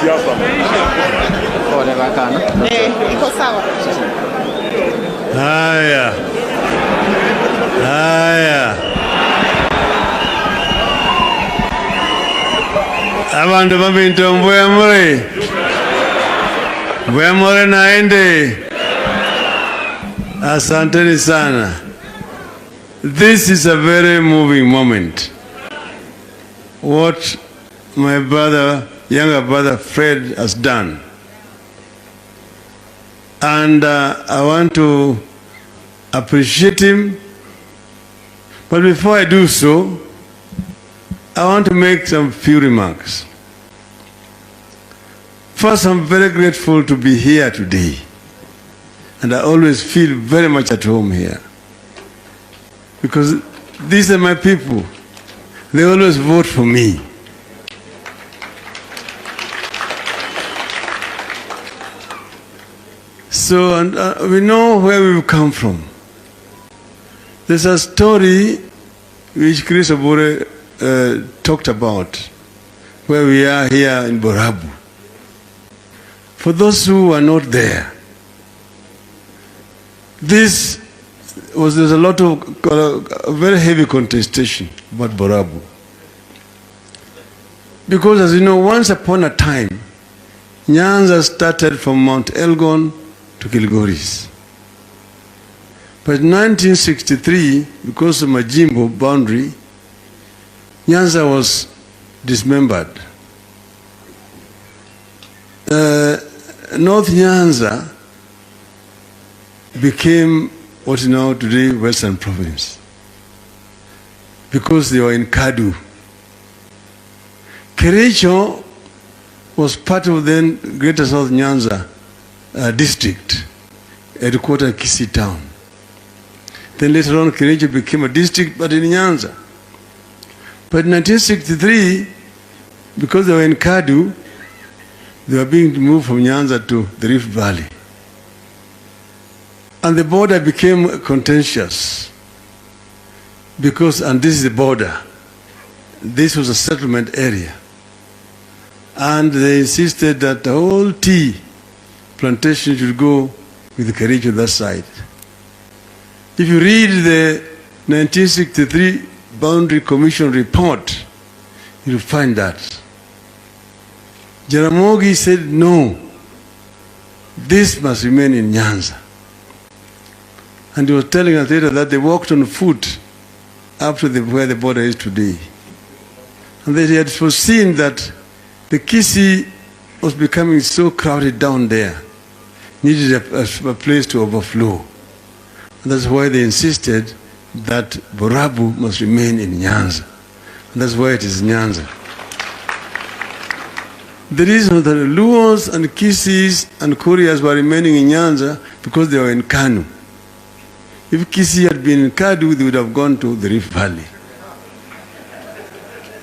siasa. Pole kakana. Iko sawa. Haya. Abantu babinto mbwemure naende. Asanteni sana. This is a very moving moment. What my brother, younger brother Fred has done. And I want to appreciate him. But before I do so, I want to make some few remarks. First, I'm very grateful to be here today. And I always feel very much at home here. Because these are my people. They always vote for me. So we know where we've come from. There's a story which Chris Obore talked about, where we are here in Borabu. For those who are not there, there's a lot of very heavy contestation about Borabu. Because as you know, once upon a time, Nyanza started from Mount Elgon to Kilgoris. But in 1963, because of Majimbo boundary, Nyanza was dismembered. North Nyanza became what is now today Western Province, because they were in Kadu. Kericho was part of then Greater South Nyanza district, headquartered Kisii town. Then later on, Kericho became a district, but in Nyanza. But in 1963, because they were in Kadu, they were being moved from Nyanza to the Rift Valley. And the border became contentious. Because, and this is the border, this was a settlement area. And they insisted that the whole tea plantation should go with the Kericho that side. If you read the 1963 Boundary Commission report, you'll find that. Jaramogi said, no, this must remain in Nyanza. And he was telling us later that they walked on foot up to where the border is today. And they had foreseen that the Kisii was becoming so crowded down there, needed a place to overflow. And that's why they insisted that Borabu must remain in Nyanza. And that's why it is Nyanza. The reason that the Luos and Kisis and Koreas were remaining in Nyanza because they were in Kanu. If Kisii had been in Kadu, they would have gone to the Rift Valley.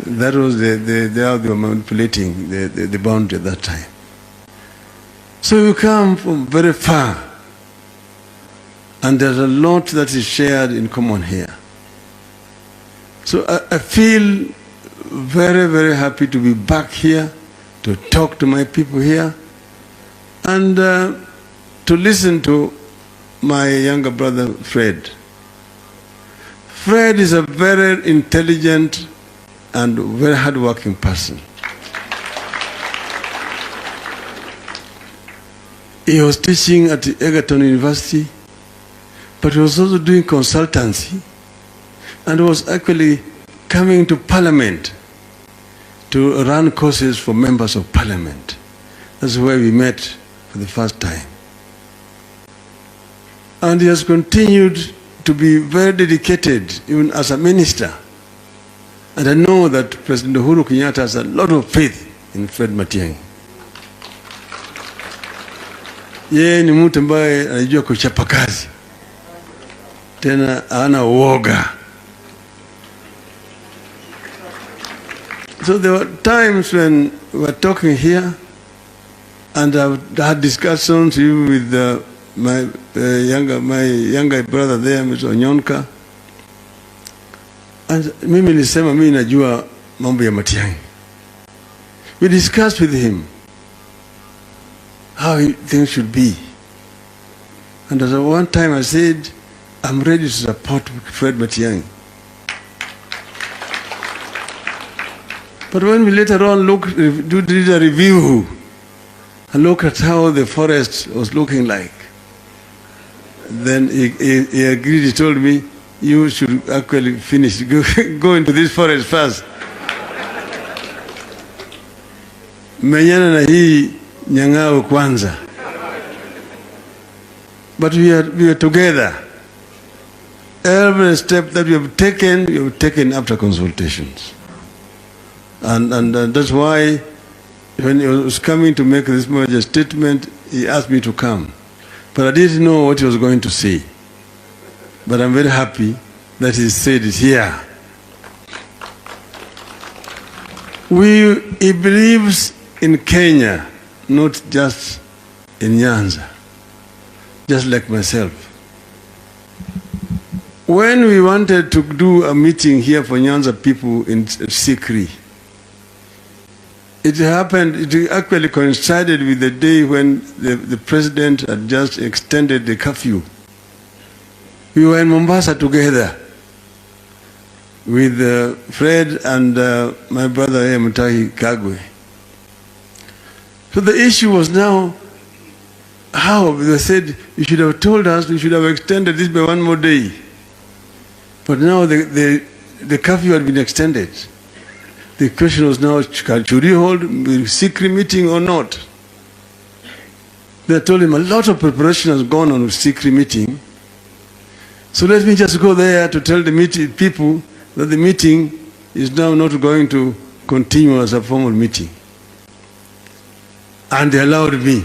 That was how they were manipulating the boundary at that time. So you come from very far, and there's a lot that is shared in common here. So I feel very, very happy to be back here, to talk to my people here, and to listen to my younger brother, Fred. Fred is a very intelligent and very hardworking person. He was teaching at Egerton University, but he was also doing consultancy, and was actually coming to Parliament to run courses for members of Parliament. That's where we met for the first time. And he has continued to be very dedicated, even as a minister. And I know that President Uhuru Kenyatta has a lot of faith in Fred Matiang'i. Yeye ni mtu ambaye anajua kuchapa kazi, tena hana uoga. So there were times when we were talking here, and I've had discussions even with my younger brother there, Mr. Onyonka. And mimi nilisema mimi najua mambo ya Matiang'i. We discussed with him how things should be. And at one time I said, I'm ready to support Fred Matiang'i. But when we later on did a review and look at how the forest was looking like, then he agreed. He told me, you should actually finish, go into this forest first. Menyana na hii nyang'au kwanza. But we are together. Every step that we have taken after consultations. And that's why when he was coming to make this major statement, he asked me to come. But I didn't know what he was going to say. But I'm very happy that he said it here. He believes in Kenya, not just in Nyanza, just like myself. When we wanted to do a meeting here for Nyanza people in Sikri, it actually coincided with the day when the president had just extended the curfew. We were in Mombasa together with Fred and my brother Mutahi Kagwe. So the issue was now how they said, you should have told us, we should have extended this by one more day. But now the curfew had been extended. The question was now, should you hold a secret meeting or not? They told him a lot of preparation has gone on with secret meeting. So let me just go there to tell the people that the meeting is now not going to continue as a formal meeting. And they allowed me.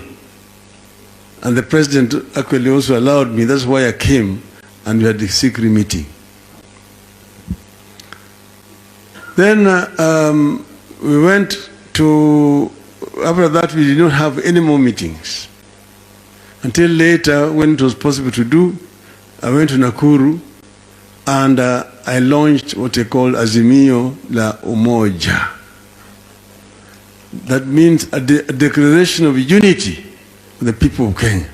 And the president actually also allowed me. That's why I came and we had the secret meeting. Then we went to, after that we did not have any more meetings. Until later, when it was possible to do, I went to Nakuru and I launched what they call Azimio la Umoja. That means a declaration of unity with the people of Kenya.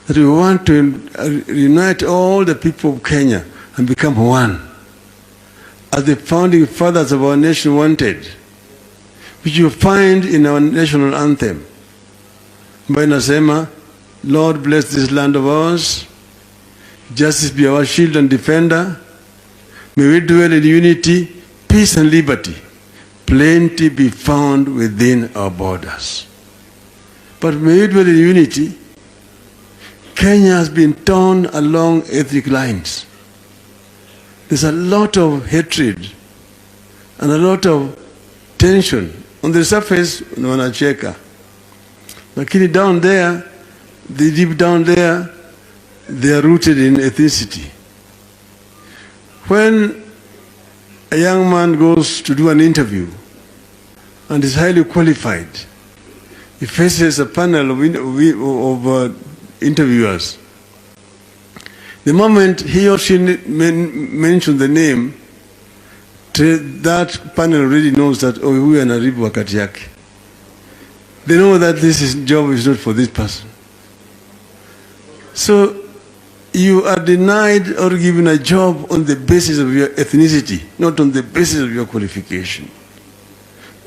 That we want to unite all the people of Kenya and become one. As the founding fathers of our nation wanted, which you find in our national anthem. Ambayo inasema, Lord bless this land of ours, justice be our shield and defender, may we dwell in unity, peace and liberty, plenty be found within our borders. But may we dwell in unity. Kenya has been torn along ethnic lines. There's a lot of hatred and a lot of tension. On the surface, wanacheka. Lakini down there, deep down there, they are rooted in ethnicity. When a young man goes to do an interview and is highly qualified, he faces a panel of interviewers. The moment he or she mentions the name, that panel already knows that, oh, huyu anaribu wakati yake. They know that this job is not for this person. So you are denied or given a job on the basis of your ethnicity, not on the basis of your qualification.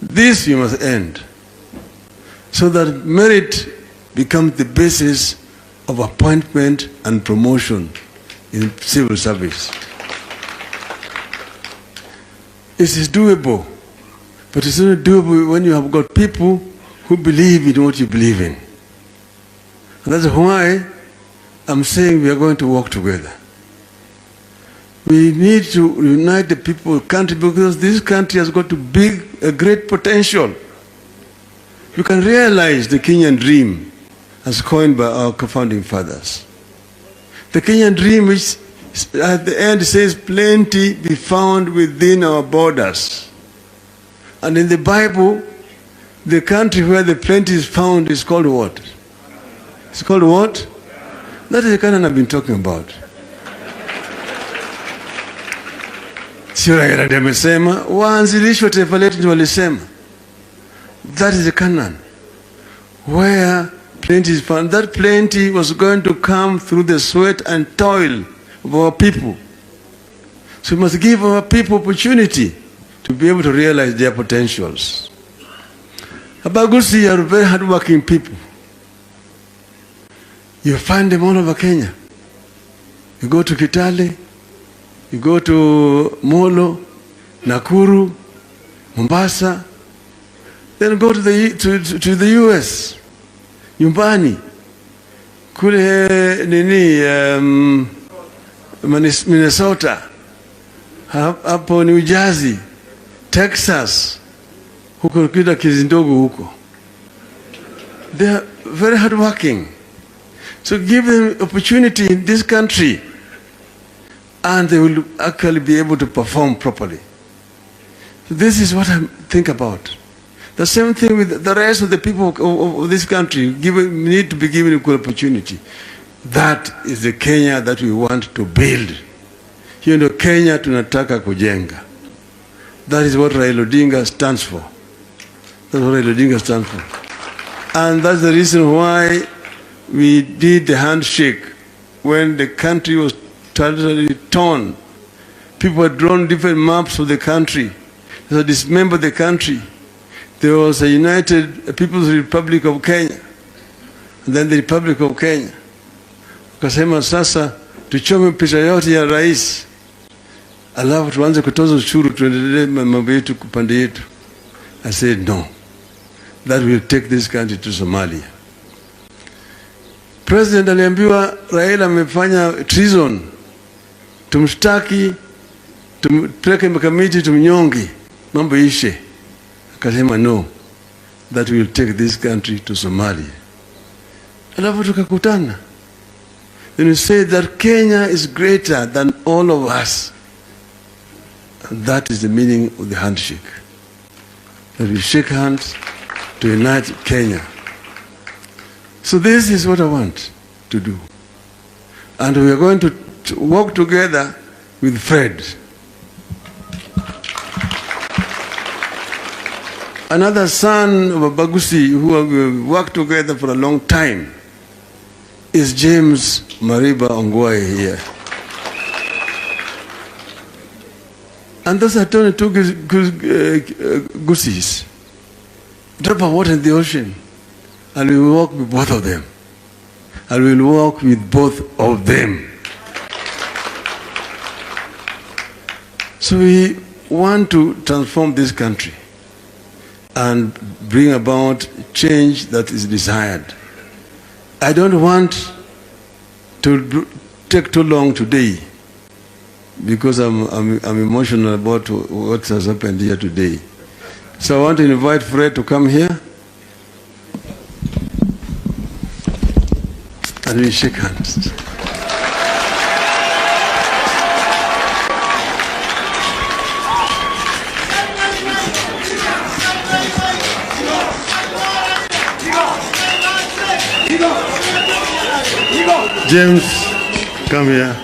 This you must end, so that merit becomes the basis of appointment and promotion in civil service. It is doable, but it's not doable when you have got people who believe in what you believe in. And that's why I'm saying we are going to work together. We need to unite the people of the country, because this country has got a great potential. You can realize the Kenyan dream as coined by our founding fathers. The Kenyan dream, which at the end says, plenty be found within our borders. And in the Bible, the country where the plenty is found is called what? It's called what? That is the Canaan I've been talking about. Sio Raila amesema, waanzilishi wa taifa letu ndio walisema. That is the Canaan, where Plenty is found. That plenty was going to come through the sweat and toil of our people. So we must give our people opportunity to be able to realize their potentials. Abagusi are very hardworking people. You find them all over Kenya. You go to Kitale, you go to Amollo, Nakuru, Mombasa, then go to the US, nyumbani, kule Minnesota, hapo New Jersey, Texas, huko kida kizindogo huko. They are very hardworking. So give them opportunity in this country and they will actually be able to perform properly. So this is what I think about. The same thing with the rest of the people of this country. Need to be given equal opportunity. That is the Kenya that we want to build. Hiyo ndio Kenya tunataka kujenga. That is what Raila Odinga stands for. That's what Raila Odinga stands for. And that's the reason why we did the handshake when the country was totally torn. People had drawn different maps of the country. They dismembered the country. There was a United People's Republic of Kenya, and then the Republic of Kenya. Wakasema sasa tuchome picha yote ya rais, alafu tuanze kutoza ushuru tuendelee mambo yetu kupande yetu. I said no, that will take this country to Somalia. President aliambiwa Raila amefanya treason, tumshtaki, tumpeleke makamiti, tumnyonge, mambo ishe. Akasema no, that will take this country to Somalia. Alafu tukakutana. Then we said that Kenya is greater than all of us. And that is the meaning of the handshake. That we shake hands to unite Kenya. So this is what I want to do. And we are going to work together with Fred. Another son of Abagusi who have worked together for a long time is James Mariba Ongwae here. And those are 22 Gusis. Drop of water in the ocean. And we will walk with both of them. And we will walk with both of them. So we want to transform this country and bring about change that is desired. I don't want to take too long today because I'm emotional about what has happened here today. So I want to invite Fred to come here and we shake hands. James, come here.